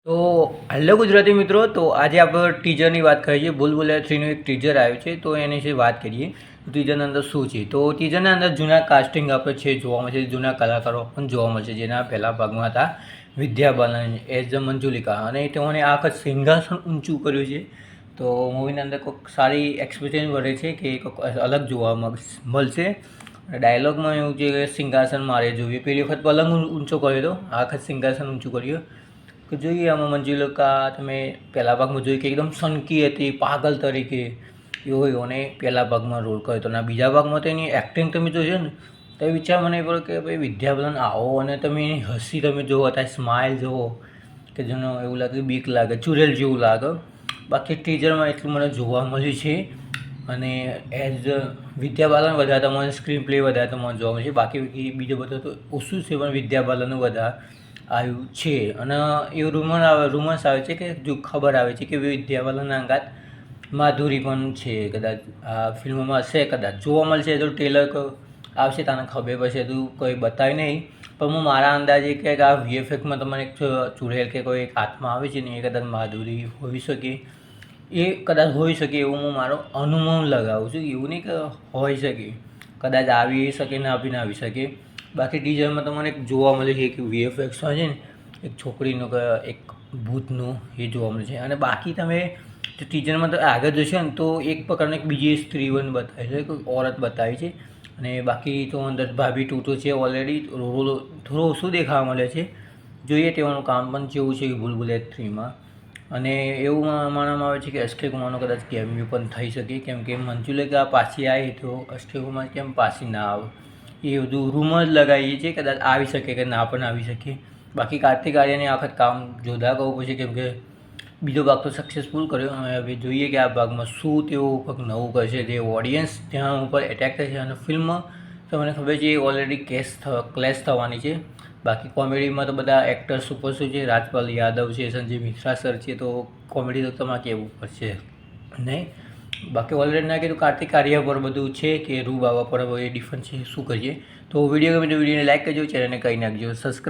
તો હેલો ગુજરાતી મિત્રો, તો આજે આપણે ટીઝરની વાત કરીએ. ભૂલભુલૈયા 3નું એક ટીઝર આવ્યું છે, તો એની વિશે વાત કરીએ. ટીઝરના અંદર શું છે? તો ટીઝરના અંદર જૂના કાસ્ટિંગ આપણે છે જોવા મળશે, જૂના કલાકારો પણ જોવા મળશે, જેના પહેલા ભાગમાં હતા વિદ્યા બાલન એઝ ધ મંજુલિકા, અને તેઓને આખા સિંહાસન ઊંચું કર્યું છે. તો મૂવીની અંદર કોઈક સારી એક્સપિરિયન્સ વધે છે કે કોઈક અલગ જોવા મળશે. ડાયલોગમાં એવું છે કે સિંહાસન મારે જોઈએ. પેલી વખત પલંગ ઊંચો કર્યો હતો, આખા સિંહાસન ઊંચું કર્યું. કે જોઈએ આમાં મંજુલિકા તમે પહેલા ભાગમાં જોઈ કે એકદમ સનકી હતી, પાગલ તરીકે એવો અને પહેલા ભાગમાં રોલ કર્યો હતો. અને બીજા ભાગમાં તો એની એક્ટિંગ તમે જોશો ને તો વિચાર મને એ પડ્યો કે ભાઈ વિદ્યા બાલન આવો અને તમે એની હસી તમે જુઓ, અત્યારે સ્માઇલ જુઓ કે જેનો એવું લાગે બીક લાગે, ચુડેલ જેવું લાગે. બાકી ટીઝરમાં એટલું મને જોવા મળ્યું છે. અને એઝ વિદ્યા બાલન વધારે તમને સ્ક્રીન પ્લે વધારે તમને જોવા મળશે. બાકી બીજો બધો તો ઓછું છે, પણ વિદ્યા બાલનનું વધારે આવ્યું છે. અને એવું રૂમર્સ આવે છે કે જો ખબર આવે છે કે વિદ્યા બાલનના અંગાત માધુરી પણ છે, કદાચ આ ફિલ્મમાં હશે, કદાચ જોવા મળશે. તો ટ્રેલર આવશે તને ખબર પડશે, તું કોઈ બતાવી નહીં. પણ હું મારા અંદાજે કે આ વીએફએક્સમાં તમને એક ચુડેલ કે કોઈ એક હાથમાં આવે છે ને, એ કદાચ માધુરી હોઈ શકે, એ કદાચ હોઈ શકે એવું હું મારો અનુમાન લગાવું છું. એવું નહીં કે હોઈ શકે, કદાચ આવી શકે ને આપી ના આવી શકે. બાકી ટીઝરમાં તમને એક જોવા મળે છે કે વીએફએક્સમાં છે ને એક છોકરીનું કે એક ભૂતનું એ જોવા મળે છે. અને બાકી તમે ટીઝરમાં તો આગળ જશો ને તો એક પ્રકારની એક બીજી સ્ત્રીઓને બતાવી છે, કોઈ ઓરત બતાવી છે. અને બાકી તો અંદર ભાભી ટૂટો છે ઓલરેડી, રોલ થોડો ઓછું દેખાવા મળે છે. જોઈએ તેવાનું કામ પણ કેવું છે ભૂલભુલૈયા 3માં. અને એવું માનવામાં આવે છે કે અક્ષય કુમારનો કદાચ કેમિયો પણ થઈ શકે, કેમ કે મંજુલિકા પાછી આવી તો અક્ષય કુમાર કેમ પાછી ના આવે, એ બધું રૂમર લગાવીએ છીએ. કદાચ આવી શકે કે ના પણ આવી શકે. બાકી કાર્તિક આર્યને આખત કામ જોરદાર કરવું પડશે, કેમ કે બીજો ભાગ તો સક્સેસફુલ કર્યો. અને હવે જોઈએ કે આ ભાગમાં શું તેઓ કંઈક નવું કરશે, જે ઓડિયન્સ ત્યાં ઉપર એટેક થશે. અને ફિલ્મ તમને ખબર છે ઓલરેડી ક્લેશ થવાની છે. બાકી કોમેડીમાં તો બધા એક્ટર્સ ઉપર શું છે, રાજપાલ યાદવ છે, સંજય મિશ્રા સર છે, તો કોમેડી તો તમારે કહેવું પડશે નહીં. બાકી ઓલરેડી ના કીધું કાર્તિક આર્ય પર બધું છે કે રૂ બાબા પર એ ડિફરન્સ છે, શું કરીએ. તો વિડીયો ગમે તો વિડીયોને લાઈક કરજો, ચેનલને કહી નાખજો સબસ્ક્રાઈબ.